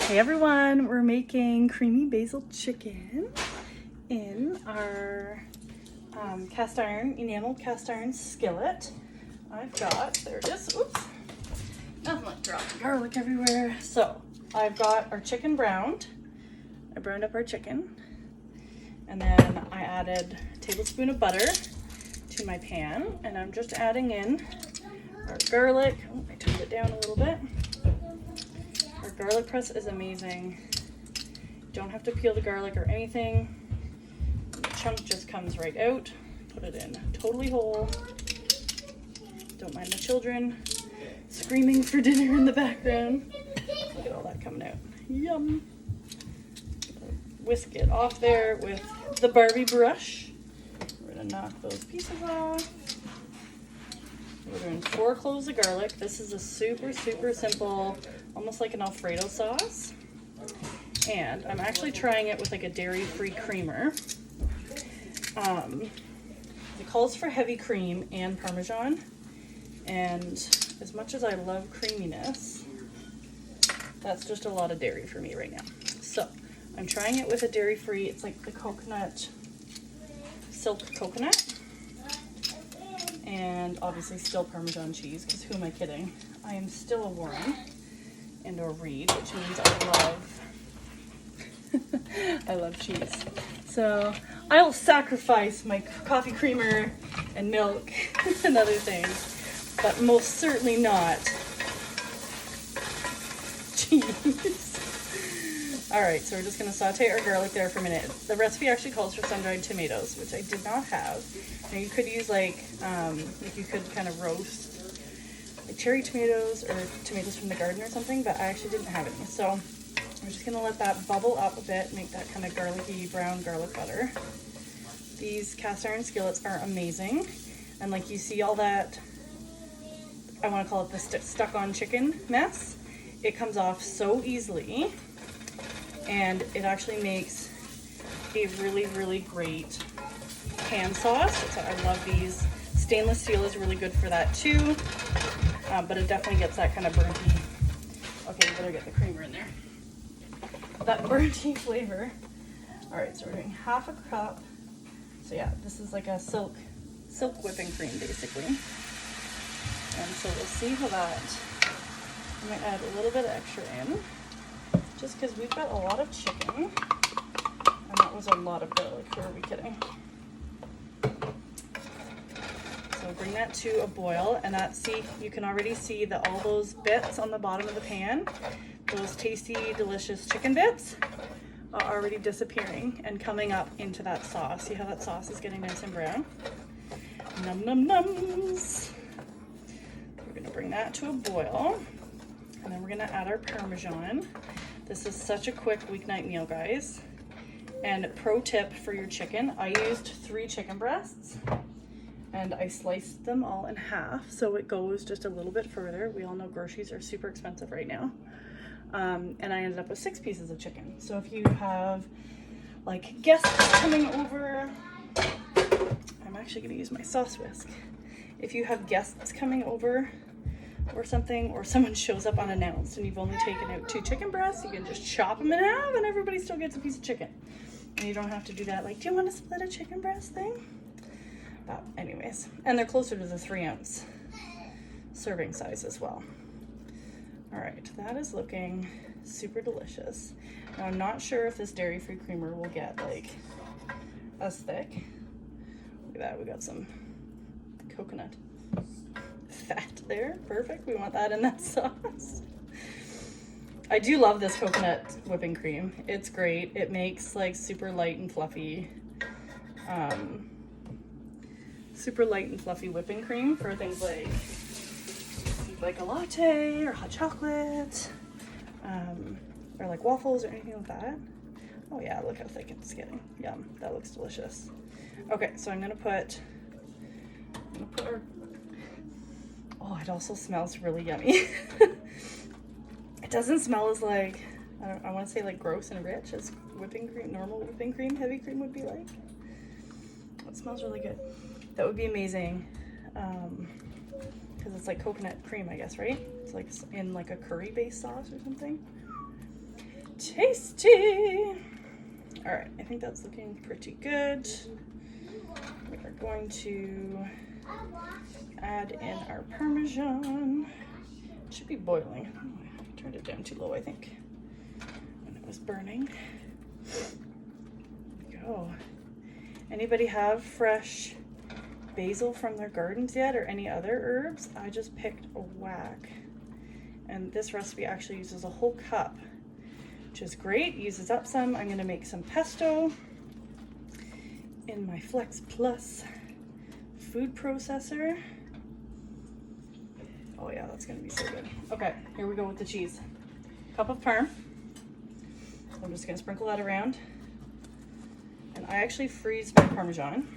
Hey everyone, we're making creamy basil chicken in our enameled cast iron skillet. I've got, there it is, oops, nothing like dropping garlic everywhere. So I've got our chicken browned. I browned up our chicken, and then I added a tablespoon of butter to my pan, and I'm just adding in our garlic. Oh, I turned it down a little bit. Our garlic press is amazing. Don't have to peel the garlic or anything. The chunk just comes right out. Put it in totally whole. Don't mind the children screaming for dinner in the background. Look at all that coming out. Yum. Whisk it off there with the Barbie brush. We're gonna knock those pieces off. We're doing 4 cloves of garlic. This is a super simple, almost like an Alfredo sauce. And I'm actually trying it with like a dairy-free creamer. It calls for heavy cream and Parmesan. And as much as I love creaminess, that's just a lot of dairy for me right now. So I'm trying it with a dairy-free, it's like the coconut, silk coconut. And obviously still Parmesan cheese, because who am I kidding? I am still a Warren and a Reed, which means I love cheese. So I'll sacrifice my coffee creamer and milk and other things, but most certainly not cheese. All right, so we're just gonna saute our garlic there for a minute. The recipe actually calls for sun-dried tomatoes, which I did not have. Now you could use like you could kind of roast like cherry tomatoes or tomatoes from the garden or something, but I actually didn't have any. So I'm just gonna let that bubble up a bit, make that kind of garlicky brown garlic butter. These cast iron skillets are amazing. And like you see all that, I wanna call it the stuck on chicken mess. It comes off so easily. And it actually makes a really great pan sauce. So I love these. Stainless steel is really good for that too, but it definitely gets that kind of burnty. Okay, you better get the creamer in there. That burnty flavor. All right, so we're doing half a cup. So yeah, this is like a silk whipping cream basically. And so we'll see how that. I might add a little bit extra in, just because we've got a lot of chicken, and that was a lot of garlic. Who are we kidding? So bring that to a boil, and you can already see that all those bits on the bottom of the pan, those tasty, delicious chicken bits, are already disappearing and coming up into that sauce. See how that sauce is getting nice and brown? Num num nums. We're gonna bring that to a boil, and then we're gonna add our Parmesan. This is such a quick weeknight meal, guys. And pro tip for your chicken, I used 3 chicken breasts and I sliced them all in half so it goes just a little bit further. We all know groceries are super expensive right now. And I ended up with 6 pieces of chicken. So if you have like guests coming over, I'm actually gonna use my sauce whisk. If you have guests coming over or something, or someone shows up unannounced and you've only taken out 2 chicken breasts, you can just chop them in half and everybody still gets a piece of chicken. And you don't have to do that, like, do you want to split a chicken breast thing? But anyways, and they're closer to the 3-ounce serving size as well. All right, that is looking super delicious. Now I'm not sure if this dairy-free creamer will get like as thick. Look at that, we got some coconut fat there. Perfect. We want that in that sauce. I do love this coconut whipping cream. It's great. It makes like super light and fluffy whipping cream for things like a latte or hot chocolate, or like waffles or anything like that. Oh yeah, look how thick it's getting. Yum, that looks delicious. Okay, so I'm gonna put our, oh, it also smells really yummy. It doesn't smell as like, I want to say like gross and rich as whipping cream, normal whipping cream, heavy cream would be like. It smells really good. That would be amazing. Because it's like coconut cream, I guess, right? It's like in like a curry-based sauce or something. tasty. All right, I think that's looking pretty good. We are going to add in our Parmesan. It should be boiling. Oh, I turned it down too low, I think, when it was burning. There we go. Anybody have fresh basil from their gardens yet, or any other herbs? I just picked a whack. And this recipe actually uses a whole cup, which is great. Uses up some. I'm gonna make some pesto in my Flex Plus food processor. Oh yeah, that's gonna be so good. Okay, here we go with the cheese. Cup of parm. I'm just gonna sprinkle that around. And I actually freeze my Parmesan.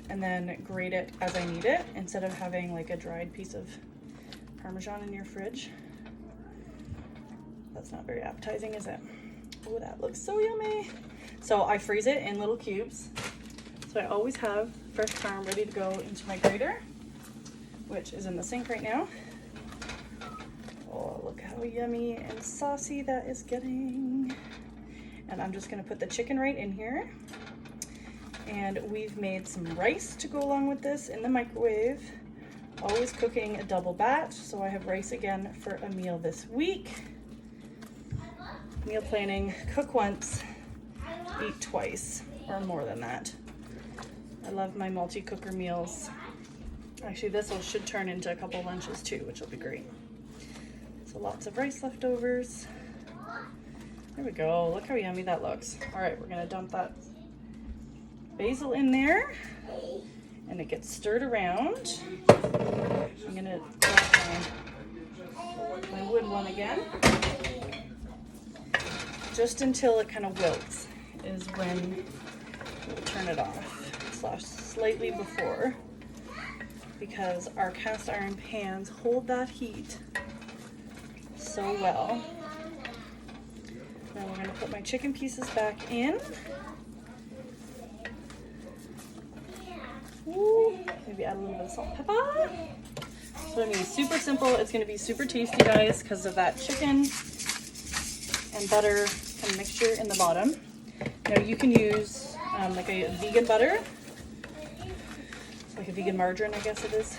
And then grate it as I need it, instead of having like a dried piece of Parmesan in your fridge. That's not very appetizing, is it? Oh, that looks so yummy. So I freeze it in little cubes. So I always have fresh parm ready to go into my grater, which is in the sink right now. Oh, look how yummy and saucy that is getting. And I'm just gonna put the chicken right in here. And we've made some rice to go along with this in the microwave. Always cooking a double batch, so I have rice again for a meal this week. Meal planning, cook once, eat twice, or more than that. I love my multi-cooker meals. Actually, this should turn into a couple lunches too, which will be great. So lots of rice leftovers. There we go, look how yummy that looks. All right, we're gonna dump that basil in there, and it gets stirred around. I'm gonna grab my wood one again. Just until it kind of wilts is when we'll turn it off, slash slightly before, because our cast iron pans hold that heat so well. Now we're gonna put my chicken pieces back in. Ooh, maybe add a little bit of salt and pepper. So I mean, super simple. It's gonna be super tasty, guys, because of that chicken and butter kind of mixture in the bottom. Now you can use like a vegan butter, like a vegan margarine, I guess it is,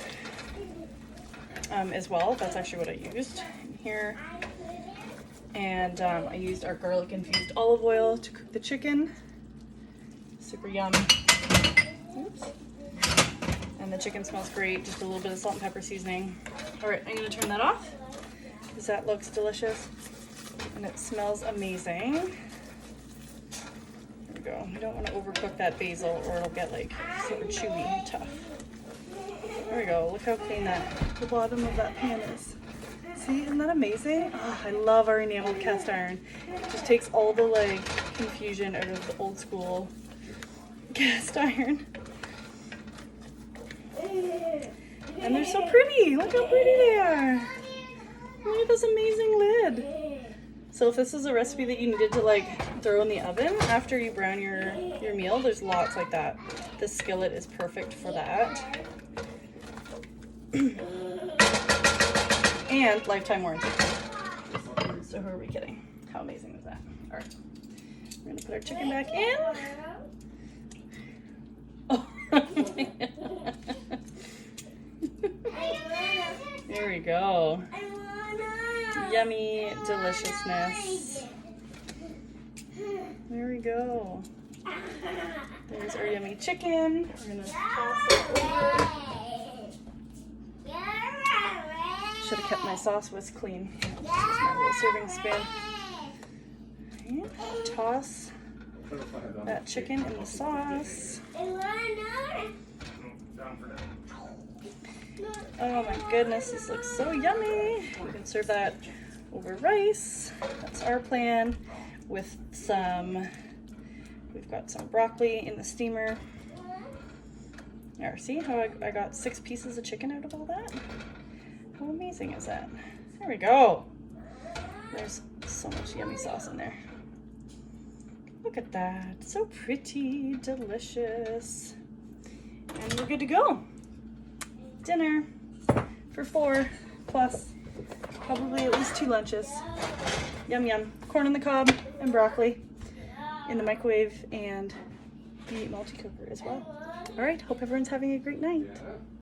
as well. That's actually what I used in here. And I used our garlic infused olive oil to cook the chicken. Super yum. Oops. And the chicken smells great. Just a little bit of salt and pepper seasoning. All right, I'm gonna turn that off because that looks delicious and it smells amazing. There we go. You don't want to overcook that basil or it'll get like super chewy and tough. There we go. Look how clean the bottom of that pan is. See, isn't that amazing? Oh, I love our enameled cast iron. It just takes all the like confusion out of the old school cast iron. And they're so pretty. Look how pretty they are. Look at this amazing lid. So if this is a recipe that you needed to like throw in the oven after you brown your meal, there's lots like that. This skillet is perfect for that. And lifetime warranty. So who are we kidding? How amazing is that? All right, we're gonna put our chicken back in. Oh. There we go. Yummy deliciousness. There we go. There's our yummy chicken. We're gonna toss it over. Should have kept my sauce whisk clean. Just my little serving spoon. Okay. Toss that chicken in the sauce. Oh my goodness, this looks so yummy. You can serve that over rice. That's our plan with we've got some broccoli in the steamer. There, see how I got 6 pieces of chicken out of all that? How amazing is that? There we go. There's so much yummy sauce in there. Look at that, so pretty, delicious. And we're good to go. Dinner for 4 plus probably at least 2 lunches. Yum yum. Corn on the cob and broccoli in the microwave and the multi-cooker as well. All right, hope everyone's having a great night.